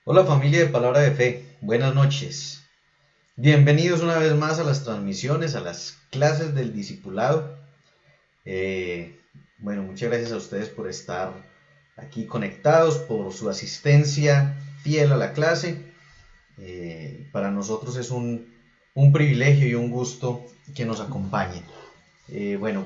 Hola familia de Palabra de Fe, buenas noches. Bienvenidos una vez más a las transmisiones, a las clases del discipulado. Muchas gracias a ustedes por estar aquí conectados, por su asistencia fiel a la clase. Para nosotros es un privilegio y un gusto que nos acompañen.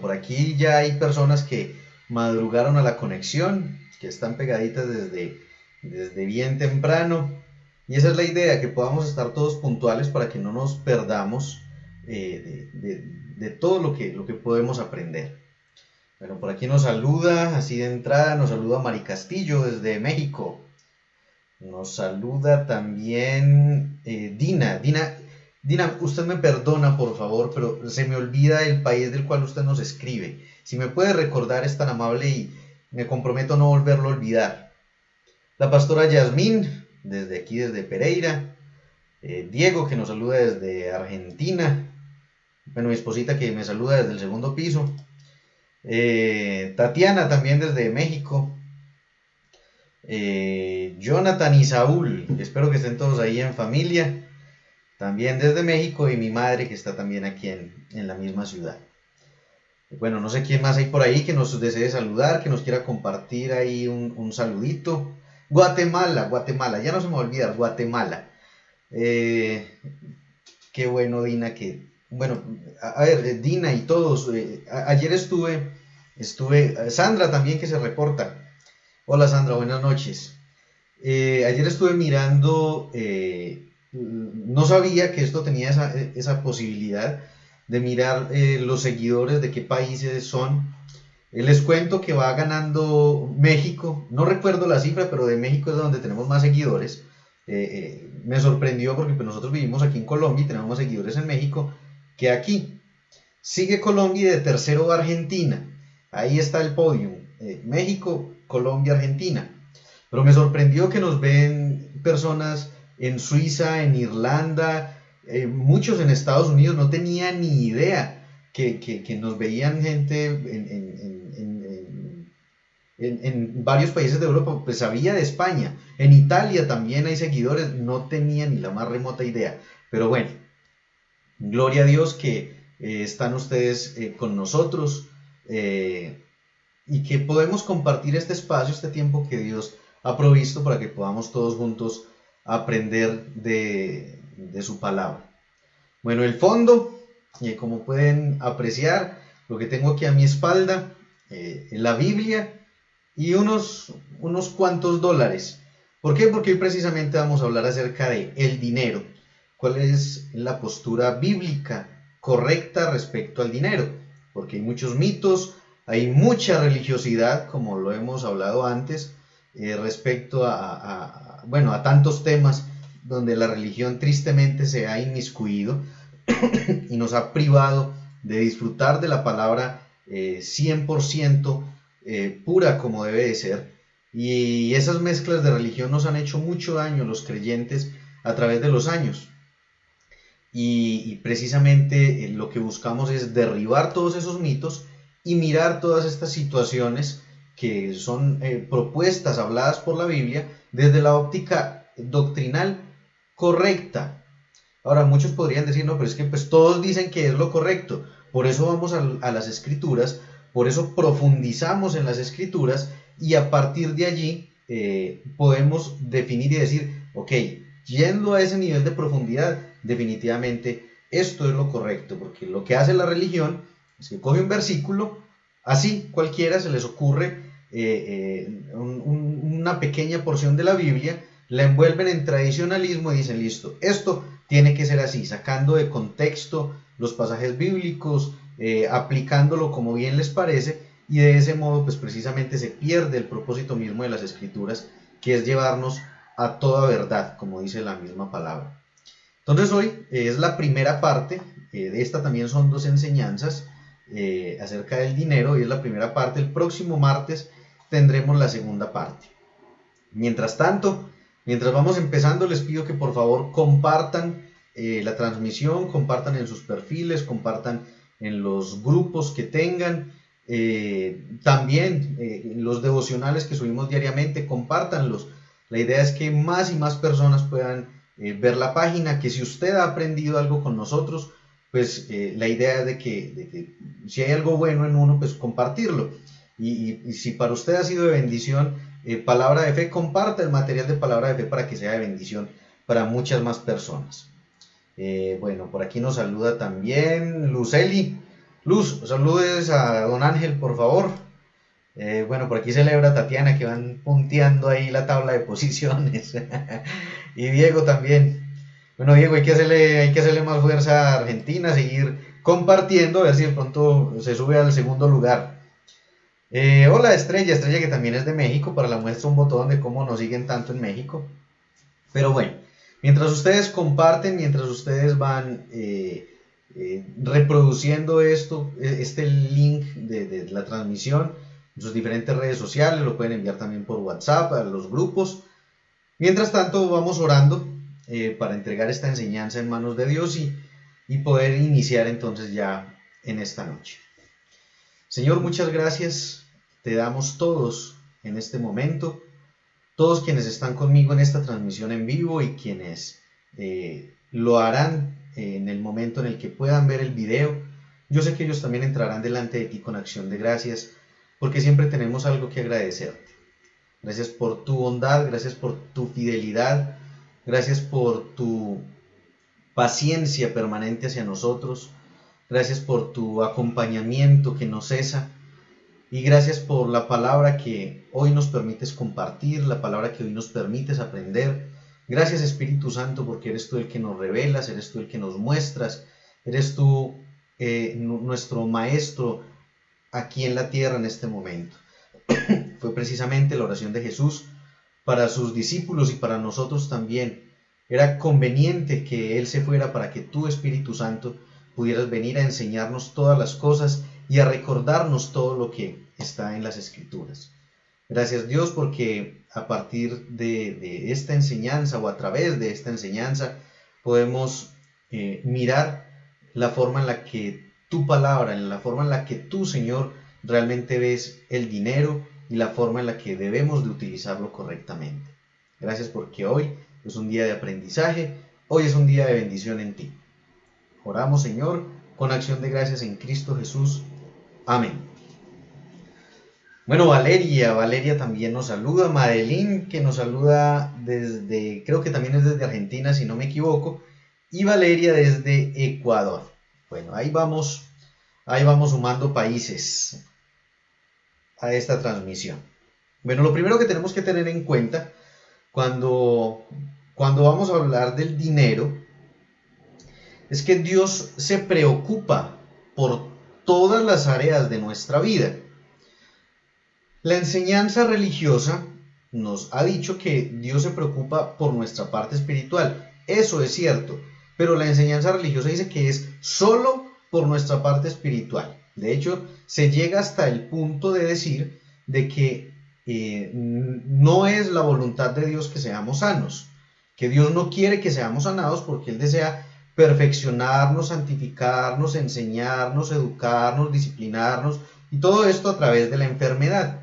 Por aquí ya hay personas que madrugaron a la conexión, que están pegaditas desde bien temprano, y esa es la idea, que podamos estar todos puntuales para que no nos perdamos de todo lo que podemos aprender. Bueno, por aquí nos saluda, así de entrada, nos saluda Mari Castillo desde México. Nos saluda también Dina, usted me perdona por favor, pero se me olvida el país del cual usted nos escribe. Si me puede recordar, es tan amable y me comprometo a no volverlo a olvidar. La pastora Yasmín, desde Pereira. Diego, que nos saluda desde Argentina. Mi esposita que me saluda desde el segundo piso. Tatiana también desde México. Jonathan y Saúl, espero que estén todos ahí en familia, también desde México, y mi madre que está también aquí en la misma ciudad. No sé quién más hay por ahí que nos desee saludar, que nos quiera compartir ahí un saludito. Guatemala, ya no se me va a olvidar, Guatemala. Qué bueno, Dina, que bueno, a ver, Dina y todos, ayer Sandra también que se reporta. Hola Sandra, buenas noches. Ayer estuve mirando, no sabía que esto tenía esa posibilidad de mirar los seguidores de qué países son. Les cuento que va ganando México, no recuerdo la cifra, pero de México es donde tenemos más seguidores. Me sorprendió porque pues, nosotros vivimos aquí en Colombia y tenemos más seguidores en México que aquí. Sigue Colombia y de tercero va Argentina. Ahí está el podium. México, Colombia, Argentina. Pero me sorprendió que nos ven personas en Suiza, en Irlanda, muchos en Estados Unidos. No tenía ni idea que nos veían gente en varios países de Europa. Pues sabía de España. En Italia también hay seguidores. No tenía ni la más remota idea. Pero bueno, gloria a Dios que están ustedes con nosotros y que podemos compartir este espacio, este tiempo que Dios ha provisto para que podamos todos juntos aprender de su palabra. Bueno, el fondo, como pueden apreciar, lo que tengo aquí a mi espalda, la Biblia y unos cuantos dólares. ¿Por qué? Porque hoy precisamente vamos a hablar acerca de el dinero. ¿Cuál es la postura bíblica correcta respecto al dinero? Porque hay muchos mitos, hay mucha religiosidad, como lo hemos hablado antes, respecto bueno, a tantos temas donde la religión tristemente se ha inmiscuido y nos ha privado de disfrutar de la palabra 100% pura como debe de ser. Y esas mezclas de religión nos han hecho mucho daño a los creyentes a través de los años. Y precisamente lo que buscamos es derribar todos esos mitos y mirar todas estas situaciones que son propuestas, habladas por la Biblia, desde la óptica doctrinal correcta. Ahora, muchos podrían decir, no, pero es que pues todos dicen que es lo correcto, por eso vamos a las escrituras, por eso profundizamos en las escrituras y a partir de allí podemos definir y decir, ok, yendo a ese nivel de profundidad, definitivamente esto es lo correcto, porque lo que hace la religión es que coge un versículo, así cualquiera se les ocurre una pequeña porción de la Biblia, la envuelven en tradicionalismo y dicen, listo, esto tiene que ser así, sacando de contexto los pasajes bíblicos, aplicándolo como bien les parece, y de ese modo pues precisamente se pierde el propósito mismo de las escrituras, que es llevarnos a toda verdad, como dice la misma palabra. Entonces hoy es la primera parte, de esta también son dos enseñanzas acerca del dinero, y es la primera parte. El próximo martes tendremos la segunda parte. Mientras tanto, mientras vamos empezando, les pido que por favor compartan la transmisión, compartan en sus perfiles, compartan en los grupos que tengan, también los devocionales que subimos diariamente, compártanlos. La idea es que más y más personas puedan ver la página, que si usted ha aprendido algo con nosotros, pues la idea es de que si hay algo bueno en uno, pues compartirlo. Y si para usted ha sido de bendición, Palabra de Fe, comparta el material de Palabra de Fe para que sea de bendición para muchas más personas. Bueno, por aquí nos saluda también Luceli. Luz, saludes a don Ángel, por favor. Bueno, por aquí celebra Tatiana, que van punteando ahí la tabla de posiciones. Y Diego también. Bueno, Diego, hay que hacerle más fuerza a Argentina, seguir compartiendo, a ver si de pronto se sube al segundo lugar. Hola Estrella que también es de México, para la muestra un botón de cómo nos siguen tanto en México. Pero bueno, mientras ustedes comparten, mientras ustedes van reproduciendo este link de la transmisión en sus diferentes redes sociales, lo pueden enviar también por WhatsApp a los grupos. Mientras tanto vamos orando para entregar esta enseñanza en manos de Dios y poder iniciar entonces ya en esta noche. Señor, muchas gracias, te damos todos en este momento, todos quienes están conmigo en esta transmisión en vivo y quienes lo harán en el momento en el que puedan ver el video. Yo sé que ellos también entrarán delante de ti con acción de gracias, porque siempre tenemos algo que agradecerte. Gracias por tu bondad, gracias por tu fidelidad, gracias por tu paciencia permanente hacia nosotros. Gracias por tu acompañamiento que no cesa. Y gracias por la palabra que hoy nos permites compartir, la palabra que hoy nos permites aprender. Gracias Espíritu Santo porque eres tú el que nos revelas, eres tú el que nos muestras, eres tú nuestro Maestro aquí en la tierra en este momento. Fue precisamente la oración de Jesús para sus discípulos y para nosotros también. Era conveniente que Él se fuera para que tú, Espíritu Santo, pudieras venir a enseñarnos todas las cosas y a recordarnos todo lo que está en las Escrituras. Gracias Dios porque a partir de esta enseñanza o a través de esta enseñanza podemos mirar la forma en la que tu palabra, en la forma en la que tú, Señor, realmente ves el dinero y la forma en la que debemos de utilizarlo correctamente. Gracias porque hoy es un día de aprendizaje, hoy es un día de bendición en ti. Oramos, Señor, con acción de gracias en Cristo Jesús. Amén. Bueno, Valeria también nos saluda, Madeline que nos saluda desde, creo que también es desde Argentina si no me equivoco, y Valeria desde Ecuador. Bueno, ahí vamos sumando países a esta transmisión. Bueno, lo primero que tenemos que tener en cuenta cuando vamos a hablar del dinero es que Dios se preocupa por todas las áreas de nuestra vida. La enseñanza religiosa nos ha dicho que Dios se preocupa por nuestra parte espiritual. Eso es cierto, pero la enseñanza religiosa dice que es solo por nuestra parte espiritual. De hecho, se llega hasta el punto de decir de que no es la voluntad de Dios que seamos sanos, que Dios no quiere que seamos sanados porque Él desea perfeccionarnos, santificarnos, enseñarnos, educarnos, disciplinarnos y todo esto a través de la enfermedad.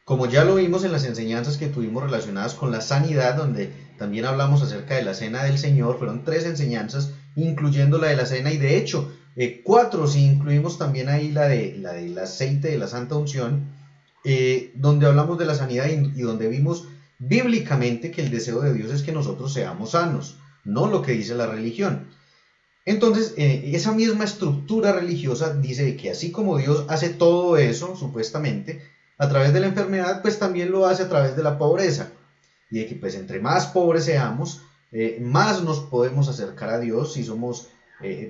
Como ya lo vimos en las enseñanzas que tuvimos relacionadas con la sanidad, donde también hablamos acerca de la cena del Señor, fueron 3 enseñanzas, incluyendo la de la cena, y de hecho 4 si incluimos también ahí la del aceite de la santa unción, donde hablamos de la sanidad y donde vimos bíblicamente que el deseo de Dios es que nosotros seamos sanos, no lo que dice la religión. Entonces, esa misma estructura religiosa dice que así como Dios hace todo eso, supuestamente, a través de la enfermedad, pues también lo hace a través de la pobreza. Y de que pues entre más pobres seamos, más nos podemos acercar a Dios. Si somos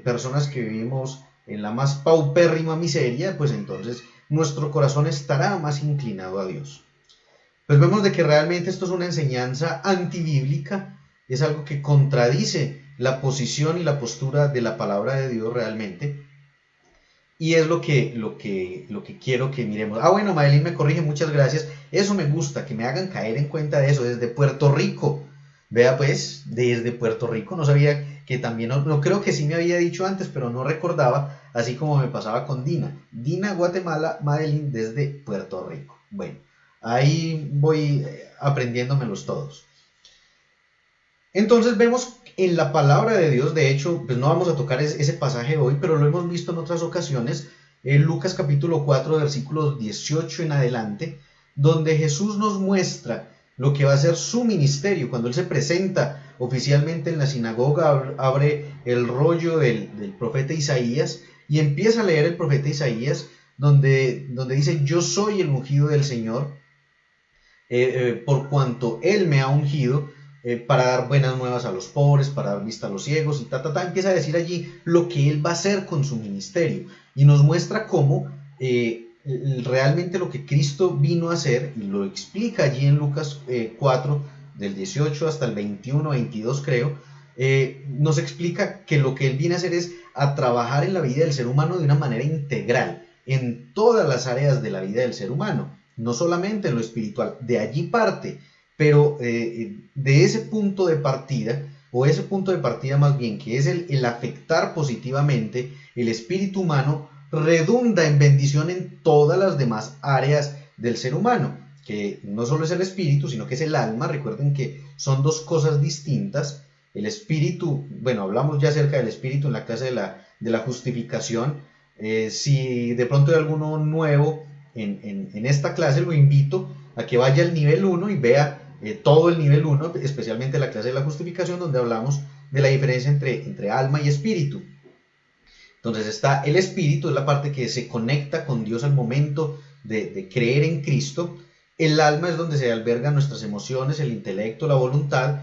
personas que vivimos en la más paupérrima miseria, pues entonces nuestro corazón estará más inclinado a Dios. Pues vemos de que realmente esto es una enseñanza antibíblica, es algo que contradice la posición y la postura de la palabra de Dios realmente, y es lo que quiero que miremos. Bueno, Madeline me corrige, muchas gracias, eso me gusta, que me hagan caer en cuenta de eso, desde Puerto Rico. Vea pues, desde Puerto Rico, no sabía que también, no creo que sí me había dicho antes, pero no recordaba, así como me pasaba con Dina, Guatemala, Madeline desde Puerto Rico. Bueno, ahí voy aprendiéndomelos todos. Entonces vemos en la palabra de Dios, de hecho, pues no vamos a tocar ese pasaje hoy, pero lo hemos visto en otras ocasiones, en Lucas capítulo 4, versículos 18 en adelante, donde Jesús nos muestra lo que va a ser su ministerio. Cuando Él se presenta oficialmente en la sinagoga, abre el rollo del profeta Isaías y empieza a leer el profeta Isaías, donde dice: yo soy el ungido del Señor, por cuanto Él me ha ungido, para dar buenas nuevas a los pobres, para dar vista a los ciegos, y empieza a decir allí lo que Él va a hacer con su ministerio, y nos muestra cómo realmente lo que Cristo vino a hacer, y lo explica allí en Lucas 4, del 18 hasta el 21, 22 creo, nos explica que lo que Él viene a hacer es a trabajar en la vida del ser humano de una manera integral, en todas las áreas de la vida del ser humano, no solamente en lo espiritual. De allí parte, pero de ese punto de partida, o ese punto de partida más bien, que es el afectar positivamente el espíritu humano, redunda en bendición en todas las demás áreas del ser humano, que no solo es el espíritu, sino que es el alma. Recuerden que son dos cosas distintas. El espíritu, bueno, hablamos ya acerca del espíritu en la clase de la justificación. Si de pronto hay alguno nuevo en esta clase, lo invito a que vaya al nivel 1 y vea todo el nivel 1, especialmente la clase de la justificación, donde hablamos de la diferencia entre alma y espíritu. Entonces está el espíritu, es la parte que se conecta con Dios al momento de creer en Cristo. El alma es donde se albergan nuestras emociones, el intelecto, la voluntad.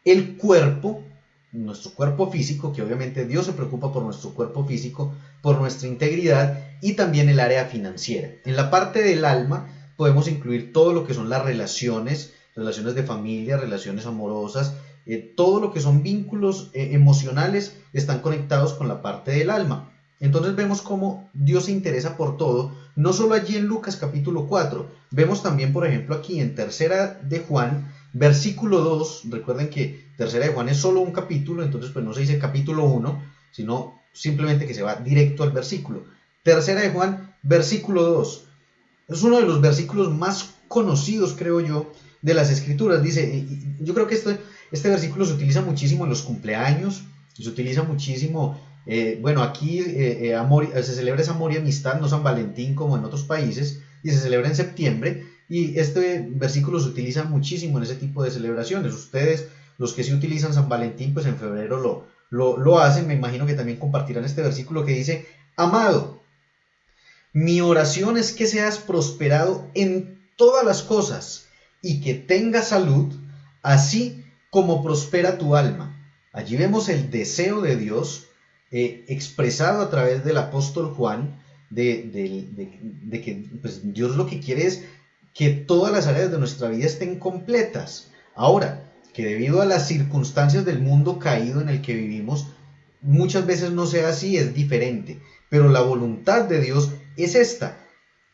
El cuerpo, nuestro cuerpo físico, que obviamente Dios se preocupa por nuestro cuerpo físico, por nuestra integridad, y también el área financiera. En la parte del alma podemos incluir todo lo que son las relaciones de familia, relaciones amorosas, todo lo que son vínculos emocionales están conectados con la parte del alma. Entonces vemos cómo Dios se interesa por todo, no solo allí en Lucas capítulo 4, vemos también, por ejemplo, aquí en Tercera de Juan, versículo 2, recuerden que Tercera de Juan es solo un capítulo, entonces pues no se dice capítulo 1, sino simplemente que se va directo al versículo. Tercera de Juan, versículo 2, es uno de los versículos más conocidos, creo yo, de las Escrituras. Dice, yo creo que este versículo se utiliza muchísimo en los cumpleaños, se utiliza muchísimo, bueno, aquí se celebra esa amor y amistad, no San Valentín como en otros países, y se celebra en septiembre, y este versículo se utiliza muchísimo en ese tipo de celebraciones. Ustedes, los que sí utilizan San Valentín, pues en febrero lo hacen. Me imagino que también compartirán este versículo que dice: amado, mi oración es que seas prosperado en todas las cosas y que tengas salud, así como prospera tu alma. Allí vemos el deseo de Dios expresado a través del apóstol Juan, de que pues, Dios lo que quiere es que todas las áreas de nuestra vida estén completas. Ahora, que debido a las circunstancias del mundo caído en el que vivimos, muchas veces no sea así, es diferente. Pero la voluntad de Dios es esta.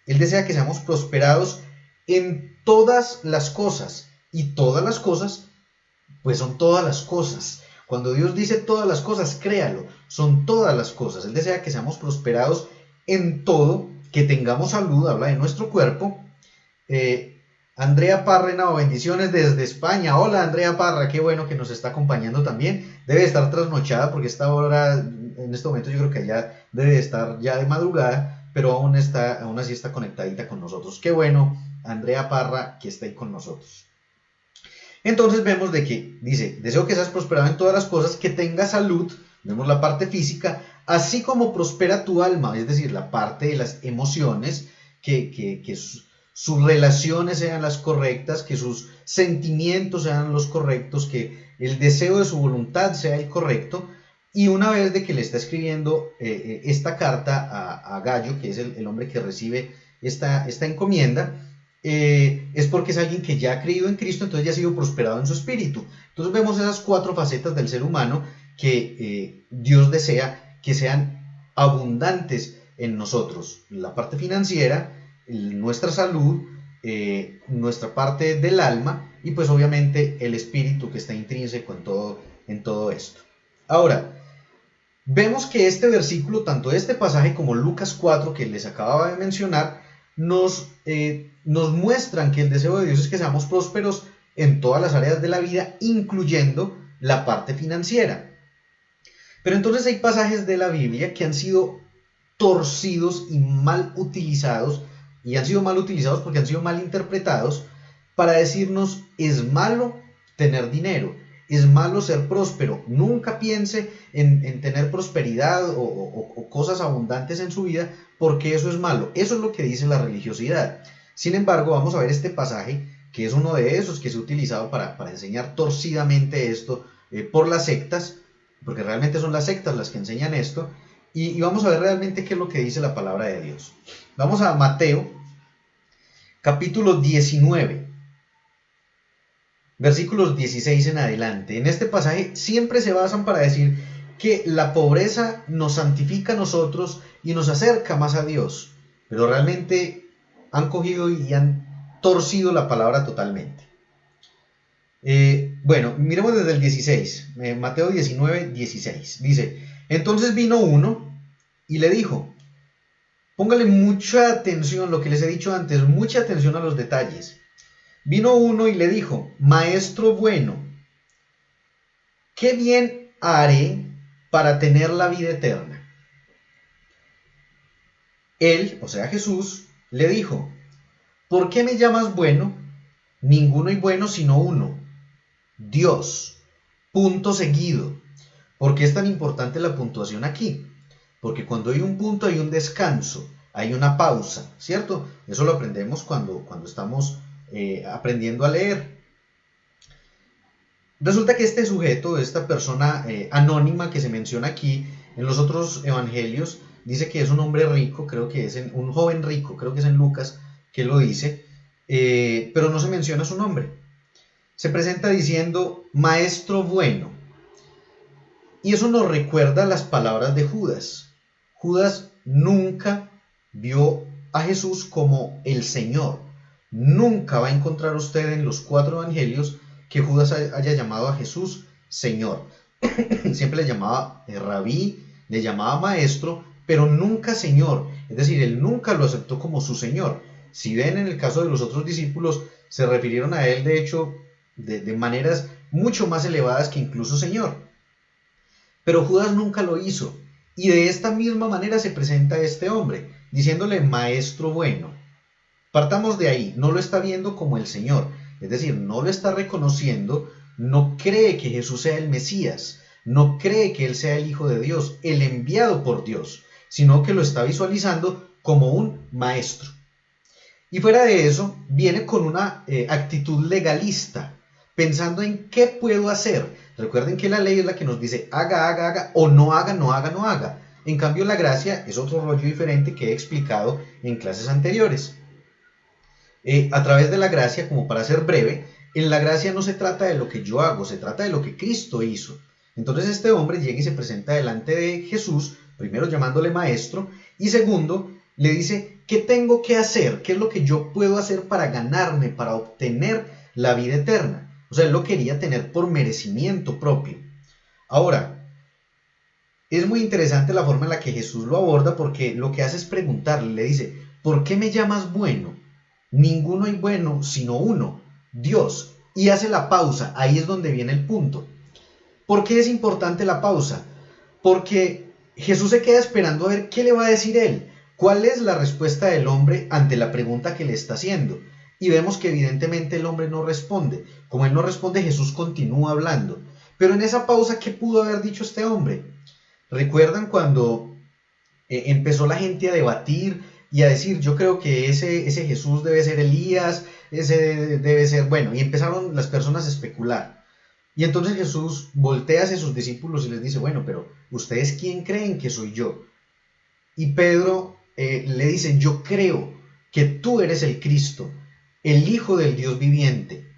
Él desea que seamos prosperados en todas las cosas. Y todas las cosas, pues son todas las cosas. Cuando Dios dice todas las cosas, créalo, son todas las cosas. Él desea que seamos prosperados en todo, que tengamos salud, habla de nuestro cuerpo. Andrea Parra, bendiciones desde España. Hola Andrea Parra, qué bueno que nos está acompañando también. Debe estar trasnochada porque esta hora, en este momento yo creo que ya debe estar ya de madrugada, pero aún así está conectadita con nosotros. Qué bueno, Andrea Parra, que está ahí con nosotros. Entonces vemos de que dice: deseo que seas prosperado en todas las cosas, que tengas salud, vemos la parte física, así como prospera tu alma, es decir, la parte de las emociones, que sus relaciones sean las correctas, que sus sentimientos sean los correctos, que el deseo de su voluntad sea el correcto. Y una vez de que le está escribiendo esta carta a Gallo, que es el hombre que recibe esta encomienda, es porque es alguien que ya ha creído en Cristo, entonces ya ha sido prosperado en su espíritu. Entonces vemos esas 4 facetas del ser humano que Dios desea que sean abundantes en nosotros: la parte financiera, nuestra salud, nuestra parte del alma, y pues obviamente el espíritu que está intrínseco en todo esto. Ahora, vemos que este versículo, tanto este pasaje como Lucas 4 que les acababa de mencionar, nos muestran que el deseo de Dios es que seamos prósperos en todas las áreas de la vida, incluyendo la parte financiera. Pero entonces hay pasajes de la Biblia que han sido torcidos y mal utilizados, y han sido mal utilizados porque han sido mal interpretados, para decirnos: es malo tener dinero, es malo ser próspero, nunca piense en tener prosperidad o cosas abundantes en su vida, porque eso es malo. Eso es lo que dice la religiosidad. Sin embargo, vamos a ver este pasaje, que es uno de esos que se ha utilizado para enseñar torcidamente esto por las sectas, porque realmente son las sectas las que enseñan esto, y vamos a ver realmente qué es lo que dice la palabra de Dios. Vamos a Mateo, capítulo 19, versículos 16 en adelante. En este pasaje siempre se basan para decir que la pobreza nos santifica a nosotros y nos acerca más a Dios, pero realmente han cogido y han torcido la palabra totalmente. Bueno, miremos desde el 16, Mateo 19, 16. Dice: entonces vino uno y le dijo, póngale mucha atención, lo que les he dicho antes, mucha atención a los detalles. Vino uno y le dijo: maestro bueno, ¿qué bien haré para tener la vida eterna? Él, o sea Jesús, le dijo: ¿por qué me llamas bueno? Ninguno hay bueno sino uno, Dios. Punto seguido. ¿Por qué es tan importante la puntuación aquí? porque cuando hay un punto hay un descanso, hay una pausa, ¿cierto? Eso lo aprendemos cuando estamos aprendiendo a leer. Resulta que este sujeto, esta persona anónima que se menciona aquí, en los otros evangelios, dice que es un hombre rico, creo que es un joven rico, creo que es en Lucas que lo dice, pero no se menciona su nombre. Se presenta diciendo, maestro bueno. Y eso nos recuerda las palabras de Judas. Judas nunca vio a Jesús como el Señor. Nunca va a encontrar usted en los 4 evangelios que Judas haya llamado a Jesús Señor. Siempre le llamaba rabí, le llamaba maestro, pero nunca Señor. Es decir, él nunca lo aceptó como su Señor. Si ven en el caso de los otros discípulos, se refirieron a él de hecho de maneras mucho más elevadas que incluso Señor. Pero Judas nunca lo hizo. Y de esta misma manera se presenta este hombre, diciéndole maestro bueno. Partamos de ahí, no lo está viendo como el Señor, es decir, no lo está reconociendo, no cree que Jesús sea el Mesías, no cree que Él sea el Hijo de Dios, el enviado por Dios, sino que lo está visualizando como un maestro. Y fuera de eso, viene con una actitud legalista, pensando en qué puedo hacer. Recuerden que la ley es la que nos dice haga, haga, haga, o no haga, no haga, no haga. En cambio, la gracia es otro rollo diferente que he explicado en clases anteriores. A través de la gracia, como para ser breve, en la gracia no se trata de lo que yo hago, se trata de lo que Cristo hizo. Entonces este hombre llega y se presenta delante de Jesús, primero llamándole maestro, y segundo, le dice, ¿qué tengo que hacer? ¿Qué es lo que yo puedo hacer para ganarme, para obtener la vida eterna? O sea, él lo quería tener por merecimiento propio. Ahora, es muy interesante la forma en la que Jesús lo aborda porque lo que hace es preguntarle, le dice, ¿por qué me llamas bueno? Ninguno hay bueno sino uno, Dios. Y hace la pausa, ahí es donde viene el punto. ¿Por qué es importante la pausa? Porque Jesús se queda esperando a ver qué le va a decir él, cuál es la respuesta del hombre ante la pregunta que le está haciendo. Y vemos que evidentemente el hombre no responde. Como él no responde, Jesús continúa hablando. Pero en esa pausa, ¿qué pudo haber dicho este hombre? ¿Recuerdan cuando empezó la gente a debatir y a decir, yo creo que ese Jesús debe ser Elías, ese debe ser, bueno, y empezaron las personas a especular. Y entonces Jesús voltea hacia sus discípulos y les dice, bueno, pero ¿ustedes quién creen que soy yo? Y Pedro le dice, yo creo que tú eres el Cristo, el Hijo del Dios viviente.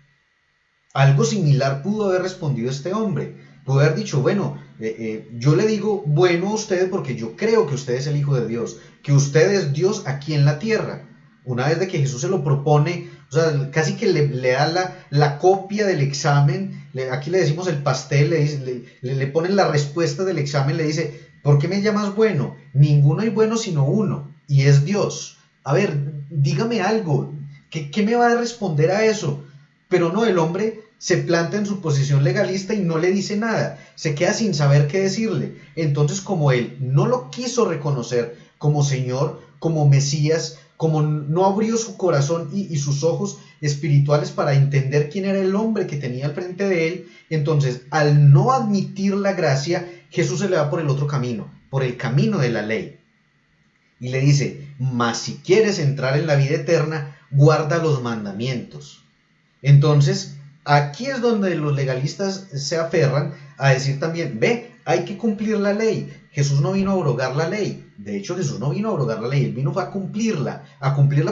Algo similar pudo haber respondido este hombre. Pudo haber dicho, bueno, yo le digo bueno a usted porque yo creo que usted es el Hijo de Dios, que usted es Dios aquí en la tierra. Una vez de que Jesús se lo propone, o sea, casi que le da la copia del examen, aquí le decimos el pastel, le ponen la respuesta del examen, le dice, ¿por qué me llamas bueno? Ninguno hay bueno sino uno, y es Dios. A ver, dígame algo, ¿qué me va a responder a eso? Pero no, el hombre se planta en su posición legalista y no le dice nada, se queda sin saber qué decirle. Entonces, como él no lo quiso reconocer como Señor, como Mesías, como no abrió su corazón y sus ojos espirituales para entender quién era el hombre que tenía al frente de él, entonces al no admitir la gracia, Jesús se le va por el otro camino, por el camino de la ley. Y le dice, mas si quieres entrar en la vida eterna, guarda los mandamientos. Entonces, aquí es donde los legalistas se aferran a decir también, ve, hay que cumplir la ley. Jesús no vino a abrogar la ley. De hecho, Jesús no vino a abrogar la ley, Él vino a cumplirla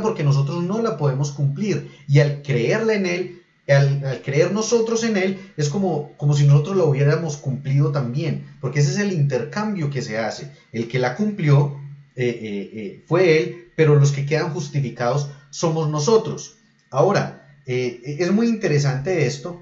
porque nosotros no la podemos cumplir. Y al creerla en Él, al creer nosotros en Él, es como si nosotros la hubiéramos cumplido también, porque ese es el intercambio que se hace. El que la cumplió fue Él, pero los que quedan justificados somos nosotros. Ahora, es muy interesante esto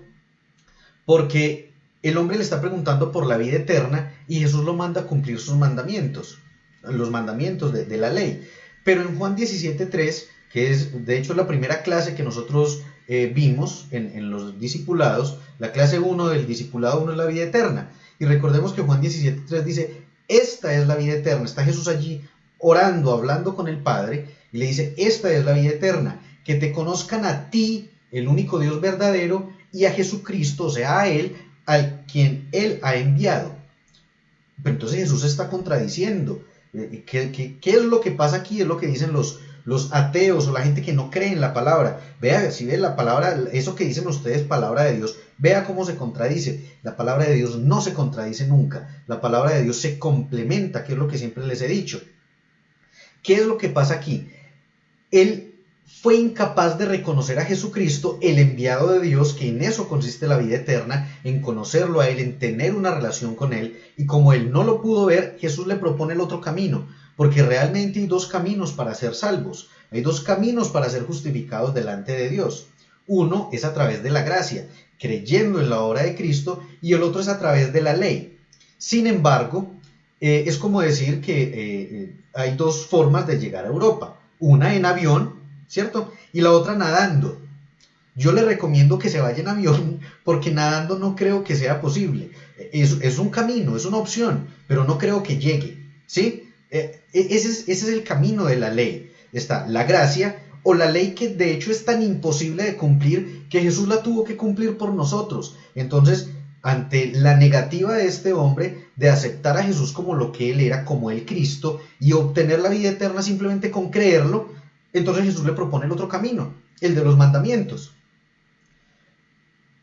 porque el hombre le está preguntando por la vida eterna y Jesús lo manda a cumplir sus mandamientos, los mandamientos de la ley. Pero en Juan 17:3, que es de hecho la primera clase que nosotros vimos en los discipulados, la clase 1 del discipulado 1 es la vida eterna. Y recordemos que Juan 17:3 dice, esta es la vida eterna. Está Jesús allí orando, hablando con el Padre y le dice, esta es la vida eterna, que te conozcan a ti, el único Dios verdadero, y a Jesucristo, o sea, a Él, al quien Él ha enviado. Pero entonces Jesús está contradiciendo. ¿Qué es lo que pasa aquí? Es lo que dicen los ateos o la gente que no cree en la palabra. Vea, si ve la palabra, eso que dicen ustedes, palabra de Dios, vea cómo se contradice. La palabra de Dios no se contradice nunca. La palabra de Dios se complementa, que es lo que siempre les he dicho. ¿Qué es lo que pasa aquí? Él fue incapaz de reconocer a Jesucristo, el enviado de Dios, que en eso consiste la vida eterna, en conocerlo a Él, en tener una relación con Él, y como Él no lo pudo ver, Jesús le propone el otro camino, porque realmente hay dos caminos para ser salvos, hay dos caminos para ser justificados delante de Dios. Uno es a través de la gracia, creyendo en la obra de Cristo, y el otro es a través de la ley. Sin embargo, es como decir que hay dos formas de llegar a Europa, una en avión, ¿cierto? Y la otra nadando. Yo le recomiendo que se vaya en avión porque nadando no creo que sea posible. Es un camino, es una opción, pero no creo que llegue, ¿sí? Ese es el camino de la ley. Está la gracia o la ley que de hecho es tan imposible de cumplir que Jesús la tuvo que cumplir por nosotros. Entonces, ante la negativa de este hombre de aceptar a Jesús como lo que él era, como el Cristo, y obtener la vida eterna simplemente con creerlo, entonces Jesús le propone el otro camino, el de los mandamientos.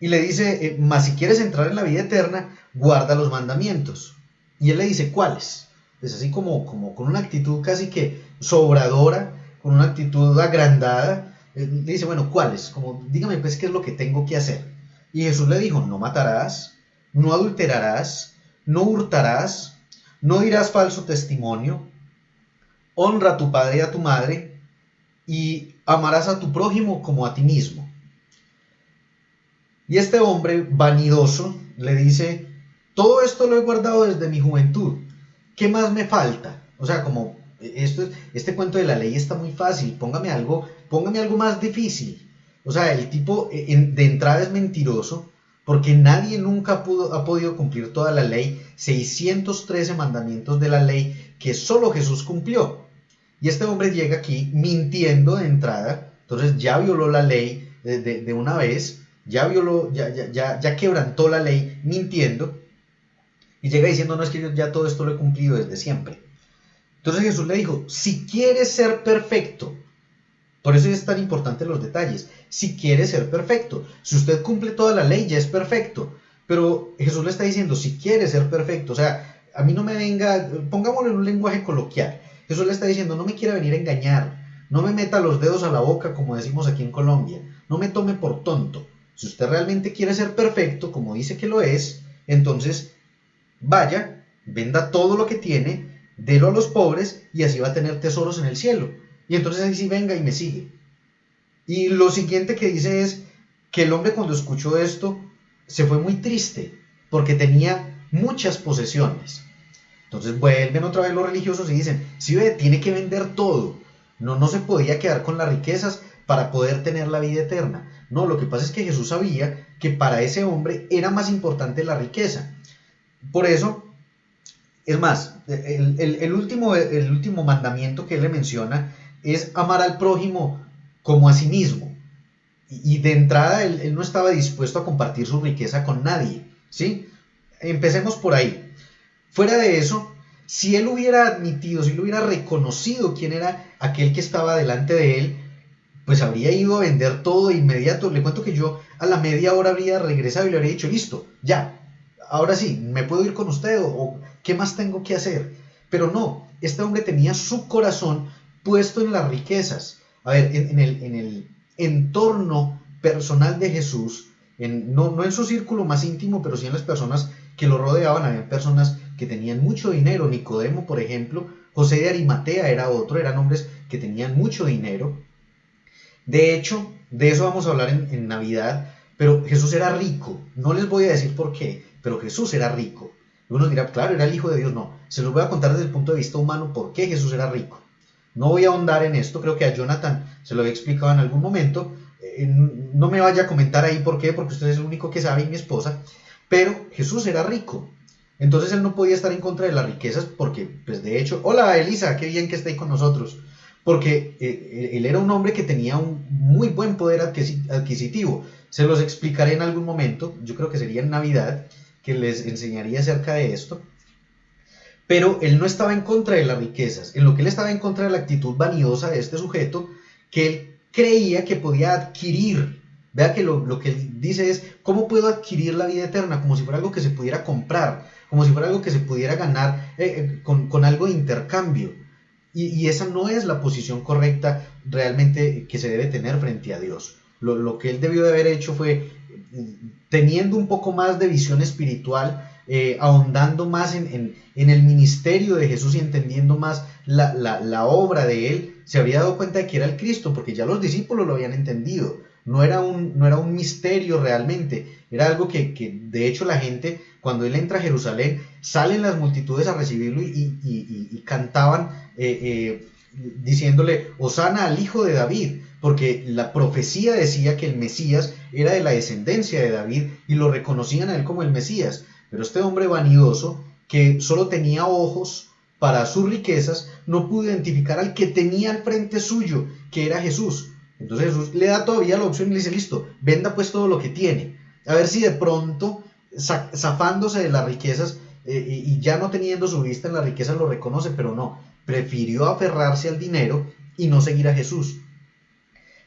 Y le dice, mas si quieres entrar en la vida eterna, guarda los mandamientos. Y él le dice, ¿cuáles? Es así como con una actitud casi que sobradora, con una actitud agrandada. Le dice, bueno, ¿cuáles? Como, dígame pues qué es lo que tengo que hacer. Y Jesús le dijo, no matarás, no adulterarás, no hurtarás, no dirás falso testimonio, honra a tu padre y a tu madre, y amarás a tu prójimo como a ti mismo. Y este hombre vanidoso le dice, todo esto lo he guardado desde mi juventud, ¿qué más me falta? O sea, como este cuento de la ley está muy fácil, póngame algo más difícil. O sea, el tipo de entrada es mentiroso, porque nadie nunca ha podido cumplir toda la ley, 613 mandamientos de la ley que solo Jesús cumplió. Y este hombre llega aquí mintiendo de entrada, entonces ya violó la ley de una vez, ya quebrantó la ley mintiendo, y llega diciendo, no, es que yo ya todo esto lo he cumplido desde siempre. Entonces Jesús le dijo, si quieres ser perfecto, por eso es tan importante los detalles, si quieres ser perfecto, si usted cumple toda la ley ya es perfecto, pero Jesús le está diciendo, si quieres ser perfecto, o sea, a mí no me venga, pongámoslo en un lenguaje coloquial, Jesús le está diciendo, no me quiera venir a engañar, no me meta los dedos a la boca como decimos aquí en Colombia, no me tome por tonto. Si usted realmente quiere ser perfecto, como dice que lo es, entonces vaya, venda todo lo que tiene, délo a los pobres y así va a tener tesoros en el cielo. Y entonces ahí sí venga y me sigue. Y lo siguiente que dice es que el hombre cuando escuchó esto se fue muy triste porque tenía muchas posesiones. Entonces vuelven otra vez los religiosos y dicen, sí ve, tiene que vender todo. No se podía quedar con las riquezas para poder tener la vida eterna. No, lo que pasa es que Jesús sabía que para ese hombre era más importante la riqueza. Por eso, es más, el último mandamiento que él le menciona es amar al prójimo como a sí mismo. Y de entrada él no estaba dispuesto a compartir su riqueza con nadie, ¿sí? Empecemos por ahí. Fuera de eso, si él hubiera admitido, si él hubiera reconocido quién era aquel que estaba delante de él, pues habría ido a vender todo de inmediato. Le cuento que yo a la media hora habría regresado y le habría dicho, listo, ya, ahora sí, ¿me puedo ir con usted o qué más tengo que hacer? Pero no, este hombre tenía su corazón puesto en las riquezas. A ver, en el entorno personal de Jesús, no en su círculo más íntimo, pero sí en las personas que lo rodeaban, había personas que tenían mucho dinero. Nicodemo, por ejemplo, José de Arimatea era otro, eran hombres que tenían mucho dinero. De hecho, de eso vamos a hablar en Navidad, pero Jesús era rico. No les voy a decir por qué, pero Jesús era rico. Uno dirá, claro, era el Hijo de Dios. No, se los voy a contar desde el punto de vista humano por qué Jesús era rico. No voy a ahondar en esto, creo que a Jonathan se lo había explicado en algún momento. No me vaya a comentar ahí por qué, porque usted es el único que sabe y mi esposa. Pero Jesús era rico. Entonces él no podía estar en contra de las riquezas porque, pues de hecho, hola Elisa, qué bien que esté ahí con nosotros. Porque él era un hombre que tenía un muy buen poder adquisitivo. Se los explicaré en algún momento, yo creo que sería en Navidad, que les enseñaría acerca de esto. Pero él no estaba en contra de las riquezas. En lo que él estaba en contra de la actitud vanidosa de este sujeto, que él creía que podía adquirir. Vea que lo que él dice es, ¿cómo puedo adquirir la vida eterna? Como si fuera algo que se pudiera comprar, como si fuera algo que se pudiera ganar con algo de intercambio. Y esa no es la posición correcta realmente que se debe tener frente a Dios. Lo que él debió de haber hecho fue, teniendo un poco más de visión espiritual, ahondando más en el ministerio de Jesús y entendiendo más la obra de él, se habría dado cuenta de que era el Cristo, porque ya los discípulos lo habían entendido. No era un misterio realmente, era algo que de hecho la gente, cuando él entra a Jerusalén, salen las multitudes a recibirlo y cantaban diciéndole, Hosana al hijo de David, porque la profecía decía que el Mesías era de la descendencia de David y lo reconocían a él como el Mesías. Pero este hombre vanidoso, que solo tenía ojos para sus riquezas, no pudo identificar al que tenía al frente suyo, que era Jesús. Entonces Jesús le da todavía la opción y le dice, listo, venda pues todo lo que tiene, a ver si de pronto, zafándose de las riquezas y ya no teniendo su vista en las riquezas, lo reconoce, pero no, prefirió aferrarse al dinero y no seguir a Jesús.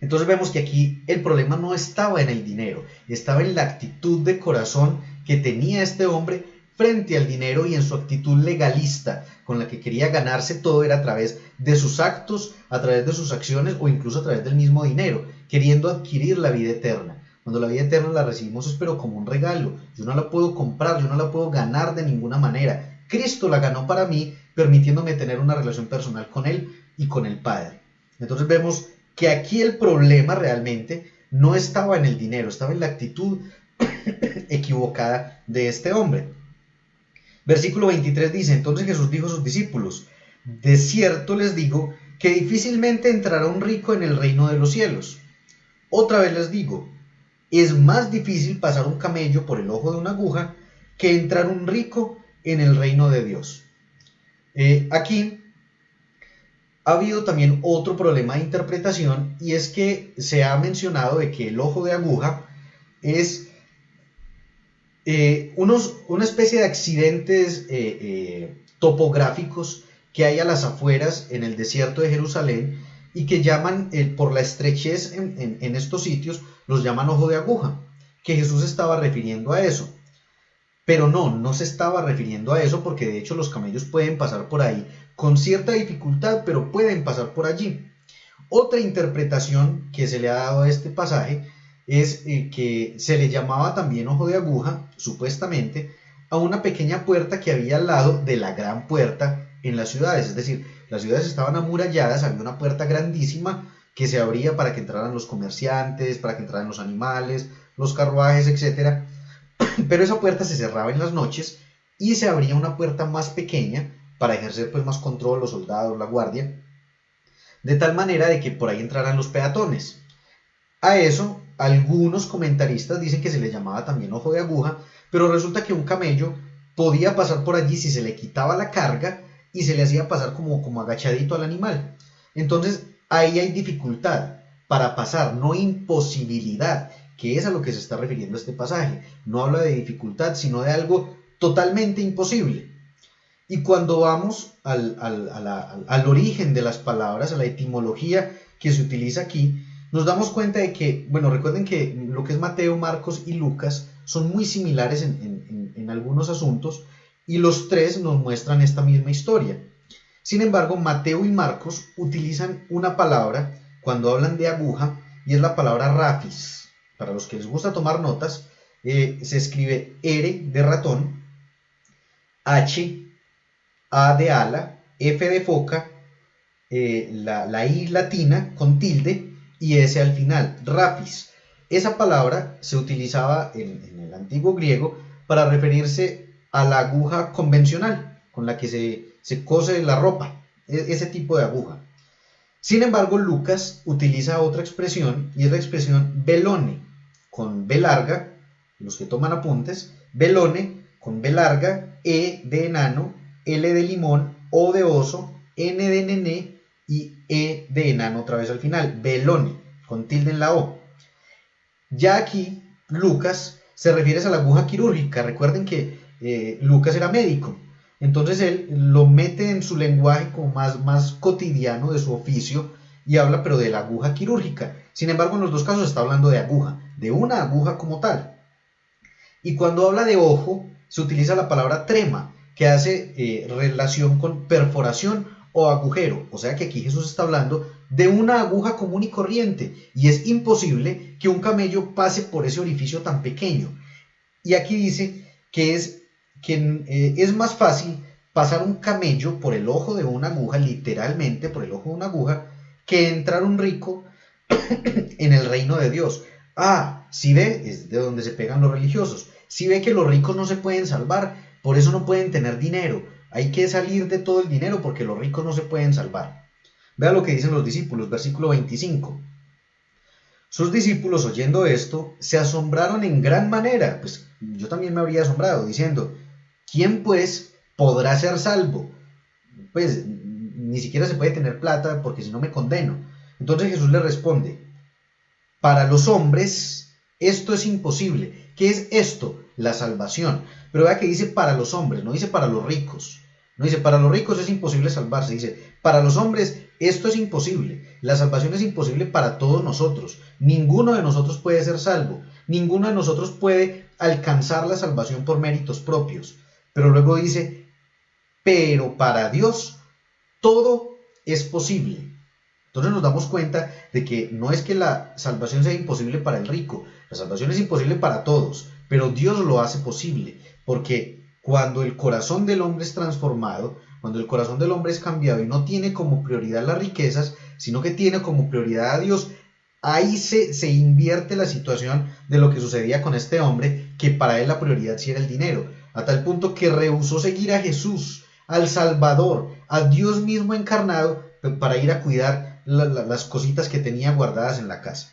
Entonces vemos que aquí el problema no estaba en el dinero, estaba en la actitud de corazón que tenía este hombre frente al dinero y en su actitud legalista, con la que quería ganarse todo era a través de sus actos, a través de sus acciones o incluso a través del mismo dinero, queriendo adquirir la vida eterna. Cuando la vida eterna la recibimos es pero como un regalo, yo no la puedo comprar, yo no la puedo ganar de ninguna manera. Cristo la ganó para mí, permitiéndome tener una relación personal con Él y con el Padre. Entonces vemos que aquí el problema realmente no estaba en el dinero, estaba en la actitud equivocada de este hombre. Versículo 23 dice, entonces Jesús dijo a sus discípulos, de cierto les digo que difícilmente entrará un rico en el reino de los cielos. Otra vez les digo, es más difícil pasar un camello por el ojo de una aguja que entrar un rico en el reino de Dios. Aquí ha habido también otro problema de interpretación y es que se ha mencionado de que el ojo de aguja es una especie de accidentes topográficos que hay a las afueras en el desierto de Jerusalén y que llaman, por la estrechez en estos sitios, los llaman ojo de aguja, que Jesús estaba refiriendo a eso. Pero no se estaba refiriendo a eso porque de hecho los camellos pueden pasar por ahí con cierta dificultad, pero pueden pasar por allí. Otra interpretación que se le ha dado a este pasaje es que se le llamaba también ojo de aguja, supuestamente, a una pequeña puerta que había al lado de la gran puerta en las ciudades. Es decir, las ciudades estaban amuralladas, había una puerta grandísima que se abría para que entraran los comerciantes, para que entraran los animales, los carruajes, etc. Pero esa puerta se cerraba en las noches y se abría una puerta más pequeña para ejercer pues más control, los soldados, la guardia, de tal manera de que por ahí entraran los peatones. A eso, algunos comentaristas dicen que se le llamaba también ojo de aguja, pero resulta que un camello podía pasar por allí si se le quitaba la carga y se le hacía pasar como agachadito al animal. Entonces, ahí hay dificultad para pasar, no imposibilidad, que es a lo que se está refiriendo este pasaje. No habla de dificultad, sino de algo totalmente imposible. Y cuando vamos al origen de las palabras, a la etimología que se utiliza aquí, nos damos cuenta de que, bueno, recuerden que lo que es Mateo, Marcos y Lucas son muy similares en algunos asuntos y los tres nos muestran esta misma historia. Sin embargo, Mateo y Marcos utilizan una palabra cuando hablan de aguja y es la palabra rafis. Para los que les gusta tomar notas, se escribe R de ratón, H, A de ala, F de foca, la I latina con tilde y S al final, rafis. Esa palabra se utilizaba en el antiguo griego para referirse a la aguja convencional con la que se cose la ropa, ese tipo de aguja. Sin embargo, Lucas utiliza otra expresión y es la expresión velone, con B larga, los que toman apuntes, velone con B larga, E de enano, L de limón, O de oso, N de nené y E de enano otra vez al final, velone, con tilde en la O. Ya aquí, Lucas se refiere a la aguja quirúrgica. Recuerden que Lucas era médico. Entonces él lo mete en su lenguaje como más cotidiano de su oficio y habla pero de la aguja quirúrgica. Sin embargo, en los dos casos está hablando de aguja, de una aguja como tal. Y cuando habla de ojo, se utiliza la palabra trema, que hace relación con perforación o agujero. O sea que aquí Jesús está hablando de una aguja común y corriente, y es imposible que un camello pase por ese orificio tan pequeño. Y aquí dice que es más fácil pasar un camello por el ojo de una aguja, literalmente por el ojo de una aguja, que entrar un rico en el reino de Dios. Si ve, es de donde se pegan los religiosos, si ve que los ricos no se pueden salvar, por eso no pueden tener dinero, hay que salir de todo el dinero porque los ricos no se pueden salvar. Vea lo que dicen los discípulos, versículo 25. Sus discípulos, oyendo esto, se asombraron en gran manera, pues yo también me habría asombrado, diciendo, ¿quién pues podrá ser salvo? Pues ni siquiera se puede tener plata porque si no me condeno. Entonces Jesús le responde, para los hombres esto es imposible. ¿Qué es esto? La salvación. Pero vea que dice para los hombres, no dice para los ricos. No dice para los ricos es imposible salvarse, dice para los hombres esto es imposible. La salvación es imposible para todos nosotros. Ninguno de nosotros puede ser salvo. Ninguno de nosotros puede alcanzar la salvación por méritos propios. Pero luego dice, pero para Dios todo es posible. Entonces nos damos cuenta de que no es que la salvación sea imposible para el rico, la salvación es imposible para todos, pero Dios lo hace posible, porque cuando el corazón del hombre es transformado, cuando el corazón del hombre es cambiado y no tiene como prioridad las riquezas, sino que tiene como prioridad a Dios, ahí se invierte la situación de lo que sucedía con este hombre, que para él la prioridad sí era el dinero, a tal punto que rehusó seguir a Jesús, al Salvador, a Dios mismo encarnado, para ir a cuidar las cositas que tenía guardadas en la casa.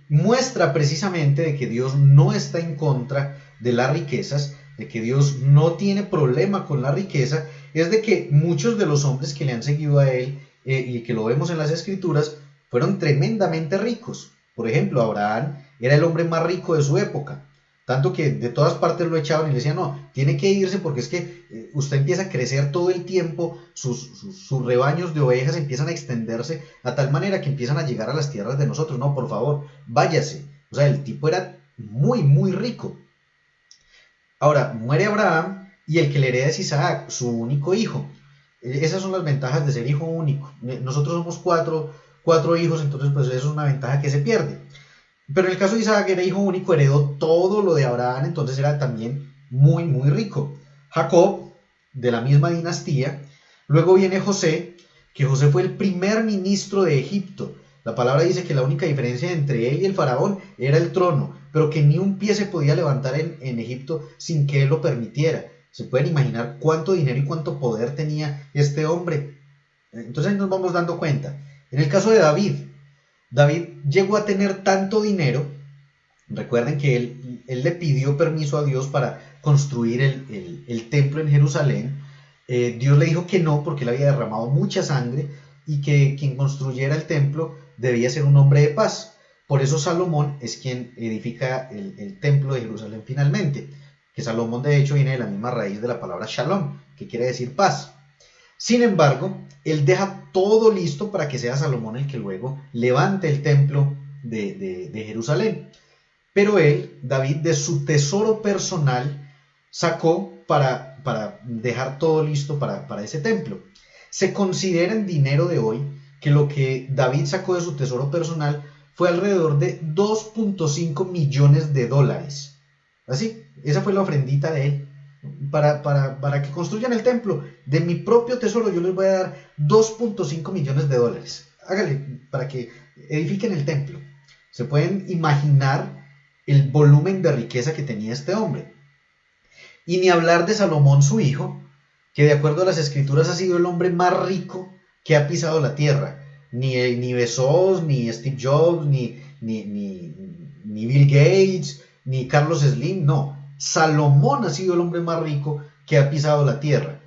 Muestra precisamente de que Dios no está en contra de las riquezas, de que Dios no tiene problema con la riqueza, es de que muchos de los hombres que le han seguido a él y que lo vemos en las escrituras fueron tremendamente ricos. Por ejemplo, Abraham era el hombre más rico de su época, tanto que de todas partes lo echaban y le decían, no, tiene que irse porque es que usted empieza a crecer todo el tiempo, sus rebaños de ovejas empiezan a extenderse a tal manera que empiezan a llegar a las tierras de nosotros, no, por favor, váyase. O sea, el tipo era muy, muy rico. Ahora, muere Abraham y el que le hereda es Isaac, su único hijo. Esas son las ventajas de ser hijo único. Nosotros somos cuatro hijos, entonces pues eso es una ventaja que se pierde. Pero en el caso de Isaac era hijo único, heredó todo lo de Abraham, entonces era también muy, muy rico. Jacob, de la misma dinastía. Luego viene José, que José fue el primer ministro de Egipto. La palabra dice que la única diferencia entre él y el faraón era el trono, pero que ni un pie se podía levantar en Egipto sin que él lo permitiera. Se pueden imaginar cuánto dinero y cuánto poder tenía este hombre. Entonces ahí nos vamos dando cuenta. En el caso de David llegó a tener tanto dinero, recuerden que él le pidió permiso a Dios para construir el templo en Jerusalén. Dios le dijo que no porque él había derramado mucha sangre y que quien construyera el templo debía ser un hombre de paz. Por eso Salomón es quien edifica el templo de Jerusalén finalmente, que Salomón de hecho viene de la misma raíz de la palabra shalom, que quiere decir paz. Sin embargo, él deja todo listo para que sea Salomón el que luego levante el templo de Jerusalén. Pero él, David, de su tesoro personal sacó para dejar todo listo para ese templo. Se considera en dinero de hoy que lo que David sacó de su tesoro personal fue alrededor de 2.5 millones de dólares. Así, esa fue la ofrendita de él. Para que construyan el templo. De mi propio tesoro yo les voy a dar 2.5 millones de dólares. Hágale para que edifiquen el templo. Se pueden imaginar el volumen de riqueza que tenía este hombre. Y ni hablar de Salomón su hijo, que de acuerdo a las escrituras ha sido el hombre más rico que ha pisado la tierra. Ni Bezos, ni Steve Jobs, ni Bill Gates, ni Carlos Slim, no. Salomón ha sido el hombre más rico que ha pisado la tierra.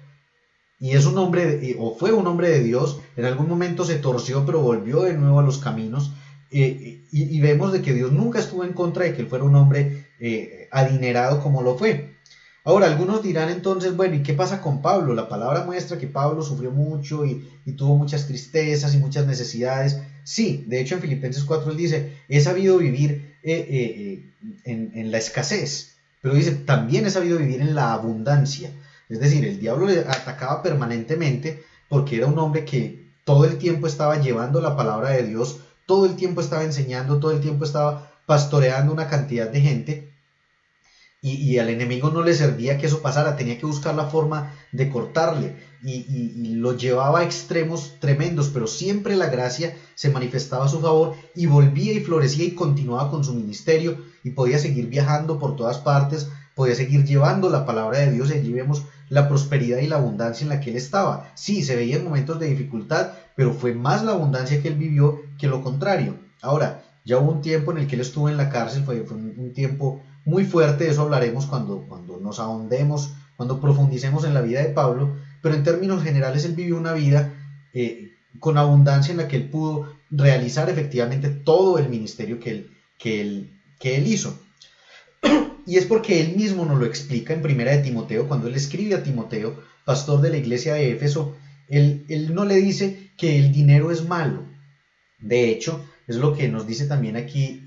Y es un hombre, o fue un hombre de Dios, en algún momento se torció, pero volvió de nuevo a los caminos. Y vemos de que Dios nunca estuvo en contra de que él fuera un hombre adinerado como lo fue. Ahora, algunos dirán entonces, bueno, ¿y qué pasa con Pablo? La palabra muestra que Pablo sufrió mucho y tuvo muchas tristezas y muchas necesidades. Sí, de hecho en Filipenses 4 él dice, he sabido vivir en la escasez, pero dice, también he sabido vivir en la abundancia. Es decir, el diablo le atacaba permanentemente porque era un hombre que todo el tiempo estaba llevando la palabra de Dios, todo el tiempo estaba enseñando, todo el tiempo estaba pastoreando una cantidad de gente. Y al enemigo no le servía que eso pasara, tenía que buscar la forma de cortarle y lo llevaba a extremos tremendos, pero siempre la gracia se manifestaba a su favor y volvía y florecía y continuaba con su ministerio y podía seguir viajando por todas partes, podía seguir llevando la palabra de Dios. Y allí vemos la prosperidad y la abundancia en la que él estaba. Sí, se veía en momentos de dificultad, pero fue más la abundancia que él vivió que lo contrario. Ahora, ya hubo un tiempo en el que él estuvo en la cárcel, fue un tiempo muy fuerte. De eso hablaremos cuando nos ahondemos, cuando profundicemos en la vida de Pablo, pero en términos generales él vivió una vida con abundancia en la que él pudo realizar efectivamente todo el ministerio que él hizo. Y es porque él mismo nos lo explica en Primera de Timoteo, cuando él escribe a Timoteo, pastor de la iglesia de Éfeso. Él no le dice que el dinero es malo. De hecho, es lo que nos dice también aquí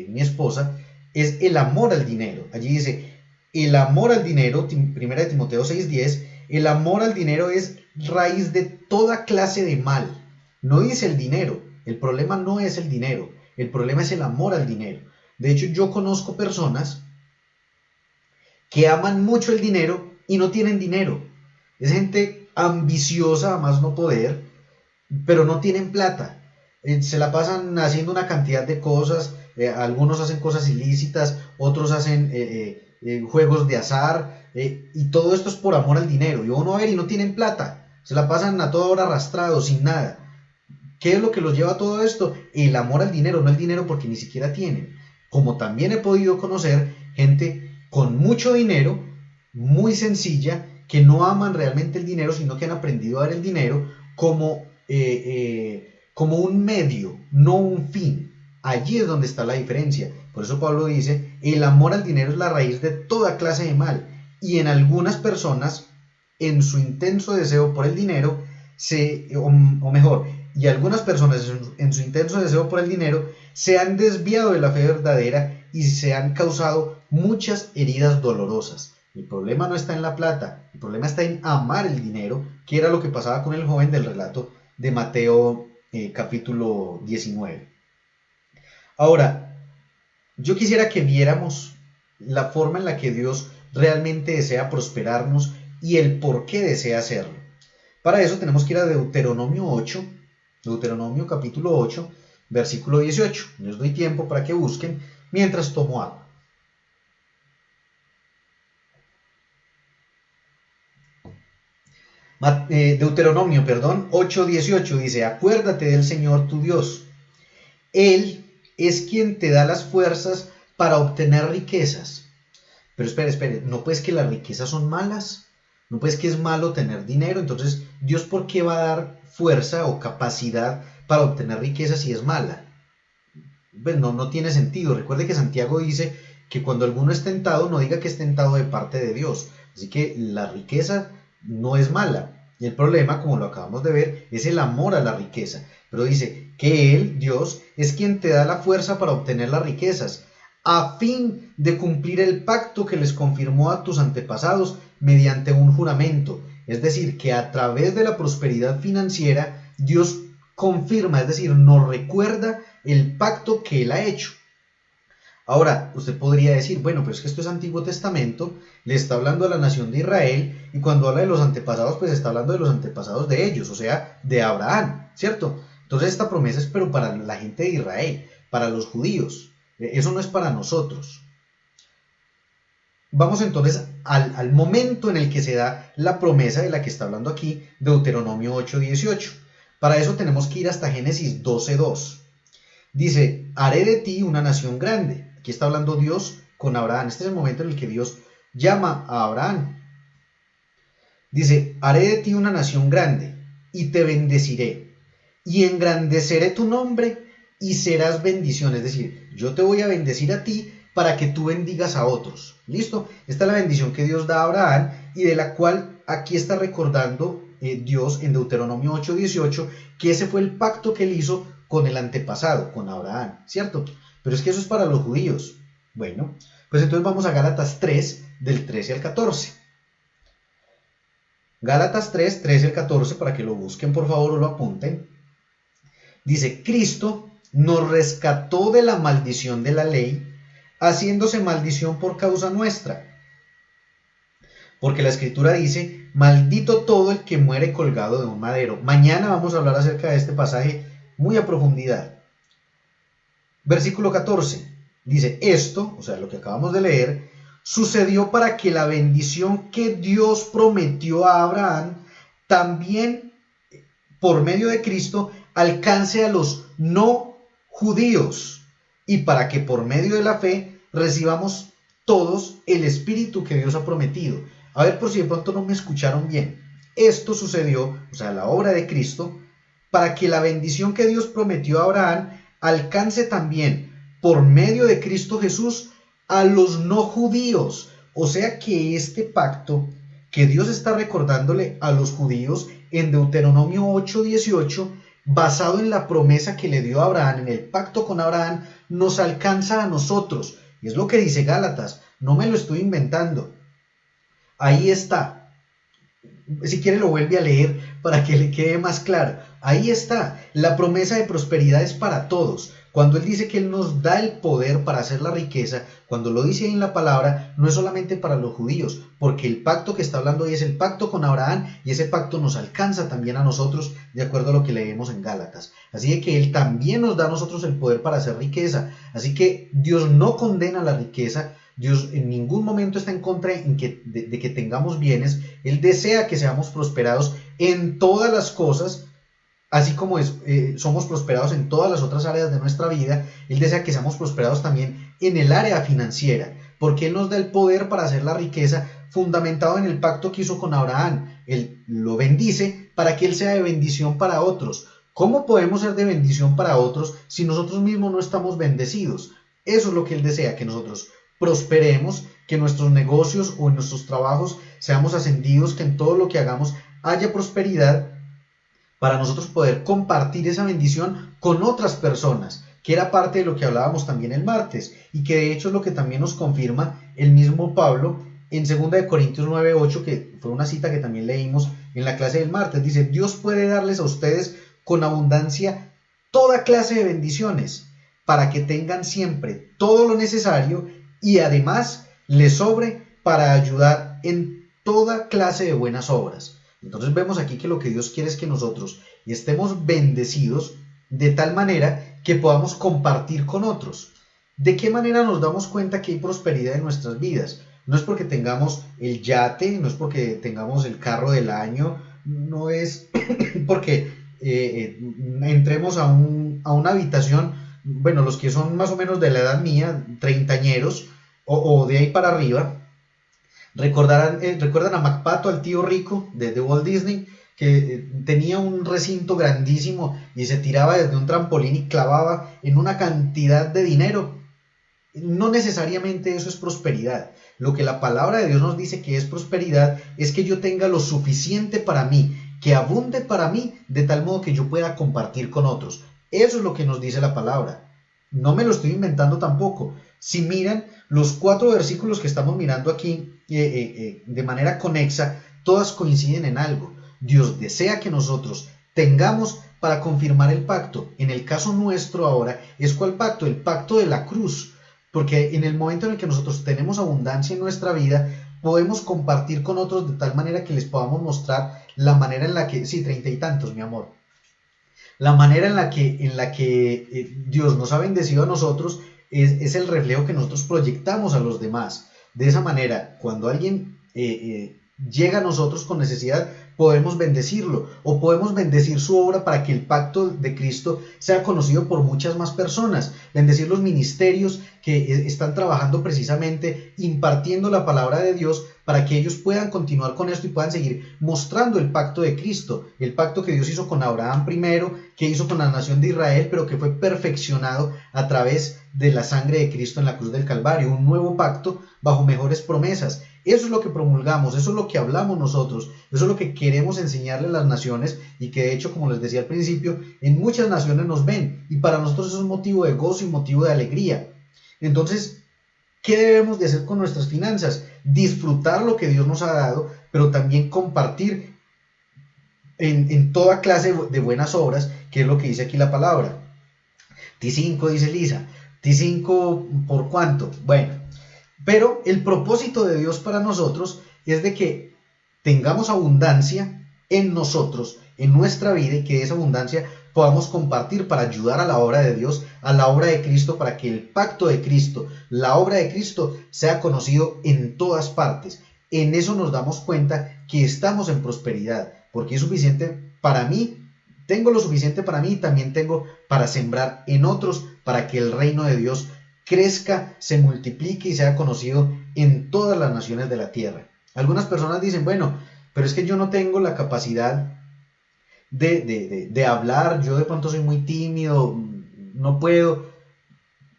mi esposa, es el amor al dinero. Allí dice, el amor al dinero, Primera de Timoteo 6:10, el amor al dinero es raíz de toda clase de mal. No dice el dinero, el problema no es el dinero, el problema es el amor al dinero. De hecho, yo conozco personas que aman mucho el dinero y no tienen dinero. Es gente ambiciosa a más no poder, pero no tienen plata. Se la pasan haciendo una cantidad de cosas. Algunos hacen cosas ilícitas, otros hacen juegos de azar, y todo esto es por amor al dinero. Y uno a ver y no tienen plata, se la pasan a toda hora arrastrados, sin nada. ¿Qué es lo que los lleva a todo esto? El amor al dinero, no el dinero porque ni siquiera tienen. Como también he podido conocer gente con mucho dinero, muy sencilla, que no aman realmente el dinero, sino que han aprendido a ver el dinero como un medio, no un fin. Allí es donde está la diferencia. Por eso Pablo dice, el amor al dinero es la raíz de toda clase de mal. Y en algunas personas, en su intenso deseo por el dinero, o mejor, y algunas personas en su intenso deseo por el dinero, se han desviado de la fe verdadera y se han causado muchas heridas dolorosas. El problema no está en la plata, el problema está en amar el dinero, que era lo que pasaba con el joven del relato de Mateo capítulo 19. Ahora, yo quisiera que viéramos la forma en la que Dios realmente desea prosperarnos y el por qué desea hacerlo. Para eso tenemos que ir a Deuteronomio 8, Deuteronomio capítulo 8, versículo 18. Les doy tiempo para que busquen mientras tomo agua. Deuteronomio, 8:18 dice, acuérdate del Señor tu Dios. Él es quien te da las fuerzas para obtener riquezas. Pero espere, ¿no pues que las riquezas son malas? ¿No pues que es malo tener dinero? Entonces, ¿Dios por qué va a dar fuerza o capacidad para obtener riquezas si es mala? Bueno, no tiene sentido. Recuerde que Santiago dice que cuando alguno es tentado, no diga que es tentado de parte de Dios. Así que la riqueza no es mala. Y el problema, como lo acabamos de ver, es el amor a la riqueza. Pero dice que Él, Dios, es quien te da la fuerza para obtener las riquezas, a fin de cumplir el pacto que les confirmó a tus antepasados mediante un juramento. Es decir, que a través de la prosperidad financiera, Dios confirma, es decir, nos recuerda el pacto que Él ha hecho. Ahora, usted podría decir, bueno, pero es que esto es Antiguo Testamento, le está hablando a la nación de Israel, y cuando habla de los antepasados, pues está hablando de los antepasados de ellos, o sea, de Abraham, ¿cierto? Entonces esta promesa es pero para la gente de Israel, para los judíos, eso no es para nosotros. Vamos entonces al momento en el que se da la promesa de la que está hablando aquí, Deuteronomio 8:18. Para eso tenemos que ir hasta Génesis 12:2. Dice, haré de ti una nación grande. Aquí está hablando Dios con Abraham. Este es el momento en el que Dios llama a Abraham. Dice, haré de ti una nación grande y te bendeciré y engrandeceré tu nombre y serás bendición. Es decir, yo te voy a bendecir a ti para que tú bendigas a otros. ¿Listo? Esta es la bendición que Dios da a Abraham y de la cual aquí está recordando Dios en Deuteronomio 8:18, que ese fue el pacto que él hizo con el antepasado, con Abraham, ¿cierto? Pero es que eso es para los judíos. Bueno, pues entonces vamos a Gálatas 3, del 13 al 14. Gálatas 3, 13 al 14, para que lo busquen por favor o lo apunten. Dice, Cristo nos rescató de la maldición de la ley, haciéndose maldición por causa nuestra. Porque la Escritura dice, maldito todo el que muere colgado de un madero. Mañana vamos a hablar acerca de este pasaje muy a profundidad. Versículo 14, dice, esto, o sea, lo que acabamos de leer, sucedió para que la bendición que Dios prometió a Abraham también por medio de Cristo alcance a los no judíos y para que por medio de la fe recibamos todos el Espíritu que Dios ha prometido. A ver por si de pronto no me escucharon bien. Esto sucedió, o sea, la obra de Cristo, para que la bendición que Dios prometió a Abraham alcance también por medio de Cristo Jesús a los no judíos. O sea que este pacto que Dios está recordándole a los judíos en Deuteronomio 8:18, basado en la promesa que le dio a Abraham, en el pacto con Abraham, nos alcanza a nosotros. Y es lo que dice Gálatas, no me lo estoy inventando. Ahí está. Si quiere lo vuelve a leer para que le quede más claro. Ahí está. La promesa de prosperidad es para todos. Cuando Él dice que Él nos da el poder para hacer la riqueza, cuando lo dice ahí en la palabra, no es solamente para los judíos, porque el pacto que está hablando ahí es el pacto con Abraham y ese pacto nos alcanza también a nosotros, de acuerdo a lo que leemos en Gálatas. Así que Él también nos da a nosotros el poder para hacer riqueza. Así que Dios no condena la riqueza. Dios en ningún momento está en contra de que tengamos bienes. Él desea que seamos prosperados en todas las cosas, así como somos prosperados en todas las otras áreas de nuestra vida. Él desea que seamos prosperados también en el área financiera, porque Él nos da el poder para hacer la riqueza fundamentado en el pacto que hizo con Abraham. Él lo bendice para que Él sea de bendición para otros. ¿Cómo podemos ser de bendición para otros si nosotros mismos no estamos bendecidos? Eso es lo que Él desea, que nosotros prosperemos, que en nuestros negocios o en nuestros trabajos seamos ascendidos, que en todo lo que hagamos haya prosperidad, para nosotros poder compartir esa bendición con otras personas, que era parte de lo que hablábamos también el martes, y que de hecho es lo que también nos confirma el mismo Pablo en 2 Corintios 9:8, que fue una cita que también leímos en la clase del martes. Dice, Dios puede darles a ustedes con abundancia toda clase de bendiciones, para que tengan siempre todo lo necesario y además les sobre para ayudar en toda clase de buenas obras. Entonces vemos aquí que lo que Dios quiere es que nosotros estemos bendecidos de tal manera que podamos compartir con otros. ¿De qué manera nos damos cuenta que hay prosperidad en nuestras vidas? No es porque tengamos el yate, no es porque tengamos el carro del año, no es porque entremos a una habitación, bueno, los que son más o menos de la edad mía, treintañeros o de ahí para arriba, recuerdan a MacPato, al tío rico de Walt Disney, que tenía un recinto grandísimo y se tiraba desde un trampolín y clavaba en una cantidad de dinero. No necesariamente eso es prosperidad. Lo que la palabra de Dios nos dice que es prosperidad es que yo tenga lo suficiente para mí, que abunde para mí, de tal modo que yo pueda compartir con otros. Eso es lo que nos dice la palabra. No me lo estoy inventando tampoco. Si miran los 4 versículos que estamos mirando aquí de manera conexa, todas coinciden en algo. Dios desea que nosotros tengamos para confirmar el pacto. En el caso nuestro ahora, ¿es cuál pacto? El pacto de la cruz. Porque en el momento en el que nosotros tenemos abundancia en nuestra vida, podemos compartir con otros de tal manera que les podamos mostrar la manera en la que, sí, 30 y tantos, mi amor, la manera en la que Dios nos ha bendecido a nosotros es el reflejo que nosotros proyectamos a los demás. De esa manera, cuando alguien llega a nosotros con necesidad, podemos bendecirlo o podemos bendecir su obra para que el pacto de Cristo sea conocido por muchas más personas, bendecir los ministerios que están trabajando precisamente impartiendo la palabra de Dios para que ellos puedan continuar con esto y puedan seguir mostrando el pacto de Cristo, el pacto que Dios hizo con Abraham primero, que hizo con la nación de Israel, pero que fue perfeccionado a través de la sangre de Cristo en la cruz del Calvario, un nuevo pacto bajo mejores promesas. Eso es lo que promulgamos, eso es lo que hablamos nosotros, eso es lo que queremos enseñarle a las naciones, y que de hecho, como les decía al principio, en muchas naciones nos ven, y para nosotros es un motivo de gozo y motivo de alegría. Entonces, ¿qué debemos de hacer con nuestras finanzas? Disfrutar lo que Dios nos ha dado, pero también compartir en toda clase de buenas obras, que es lo que dice aquí la palabra. T5, dice Lisa. T5, ¿por cuánto? Bueno, pero el propósito de Dios para nosotros es de que tengamos abundancia en nosotros, en nuestra vida, y que esa abundancia podamos compartir para ayudar a la obra de Dios, a la obra de Cristo, para que el pacto de Cristo, la obra de Cristo, sea conocido en todas partes. En eso nos damos cuenta que estamos en prosperidad, porque es suficiente para mí, tengo lo suficiente para mí, y también tengo para sembrar en otros, para que el reino de Dios crezca, se multiplique y sea conocido en todas las naciones de la tierra. Algunas personas dicen, bueno, pero es que yo no tengo la capacidad de hablar, yo de pronto soy muy tímido, no puedo,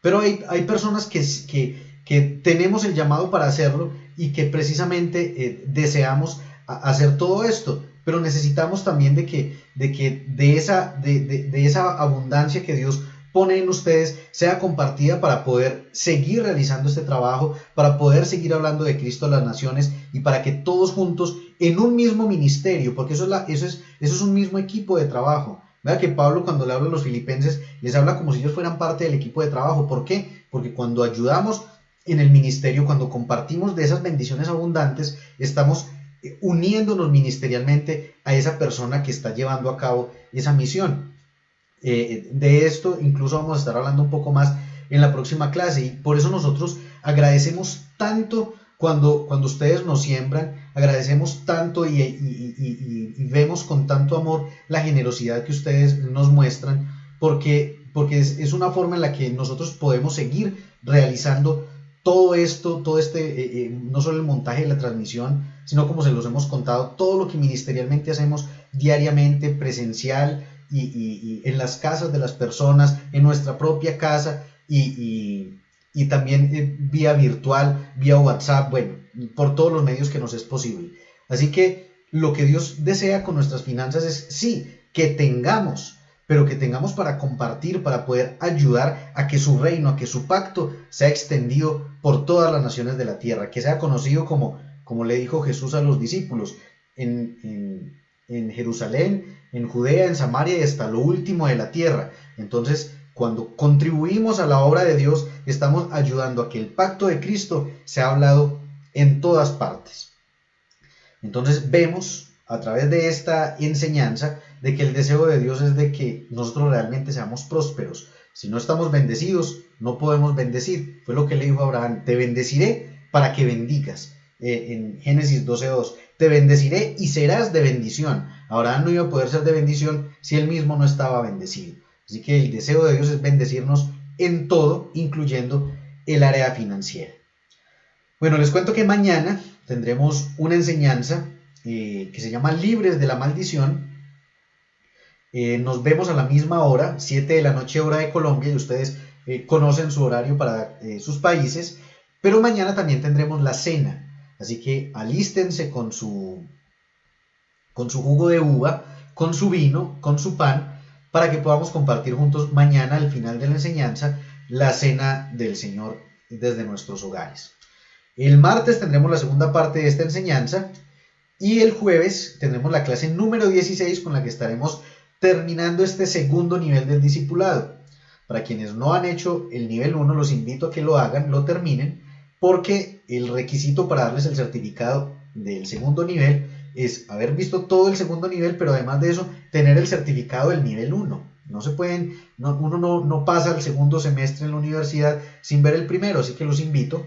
pero hay personas que tenemos el llamado para hacerlo, y que precisamente deseamos hacer todo esto, pero necesitamos también de esa abundancia que Dios pone en ustedes sea compartida para poder seguir realizando este trabajo, para poder seguir hablando de Cristo a las naciones, y para que todos juntos en un mismo ministerio, porque eso es un mismo equipo de trabajo. Vea que Pablo, cuando le habla a los filipenses, les habla como si ellos fueran parte del equipo de trabajo. ¿Por qué? Porque cuando ayudamos en el ministerio, cuando compartimos de esas bendiciones abundantes, estamos uniéndonos ministerialmente a esa persona que está llevando a cabo esa misión. De esto incluso vamos a estar hablando un poco más en la próxima clase, y por eso nosotros agradecemos tanto cuando ustedes nos siembran, agradecemos tanto y vemos con tanto amor la generosidad que ustedes nos muestran, porque es una forma en la que nosotros podemos seguir realizando todo esto, no solo el montaje de la transmisión, sino, como se los hemos contado, todo lo que ministerialmente hacemos diariamente, presencial, y en las casas de las personas, en nuestra propia casa, y también vía virtual, vía WhatsApp, bueno, por todos los medios que nos es posible. Así que lo que Dios desea con nuestras finanzas es, sí, que tengamos, pero que tengamos para compartir, para poder ayudar a que su reino, a que su pacto sea extendido por todas las naciones de la tierra, que sea conocido como le dijo Jesús a los discípulos, en Jerusalén, en Judea, en Samaria y hasta lo último de la tierra. Entonces, cuando contribuimos a la obra de Dios, estamos ayudando a que el pacto de Cristo sea hablado en todas partes. Entonces vemos a través de esta enseñanza de que el deseo de Dios es de que nosotros realmente seamos prósperos. Si no estamos bendecidos, no podemos bendecir. Fue lo que le dijo a Abraham: te bendeciré para que bendigas. En Génesis 12:2, te bendeciré y serás de bendición. Abraham no iba a poder ser de bendición si él mismo no estaba bendecido. Así que el deseo de Dios es bendecirnos en todo, incluyendo el área financiera. Bueno, les cuento que mañana tendremos una enseñanza que se llama Libres de la Maldición. Nos vemos a la misma hora, 7 de la noche hora de Colombia, y ustedes conocen su horario para sus países, pero mañana también tendremos la cena. Así que alístense con su jugo de uva, con su vino, con su pan, para que podamos compartir juntos mañana, al final de la enseñanza, la cena del Señor desde nuestros hogares. El martes tendremos la segunda parte de esta enseñanza, y el jueves tendremos la clase número 16, con la que estaremos terminando este segundo nivel del discipulado. Para quienes no han hecho el nivel 1, los invito a que lo hagan, lo terminen, porque el requisito para darles el certificado del segundo nivel es haber visto todo el segundo nivel, pero además de eso, tener el certificado del nivel 1. Uno no pasa el segundo semestre en la universidad sin ver el primero, así que los invito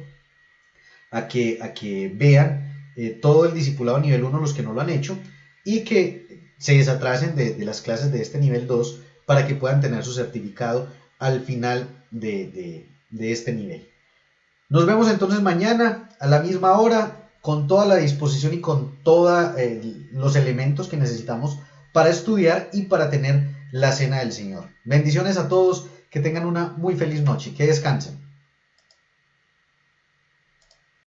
a que vean todo el discipulado nivel 1, los que no lo han hecho, y que se desatrasen de las clases de este nivel 2 para que puedan tener su certificado al final de este nivel. Nos vemos entonces mañana a la misma hora, con toda la disposición y con todos los elementos que necesitamos para estudiar y para tener la cena del Señor. Bendiciones a todos, que tengan una muy feliz noche, que descansen.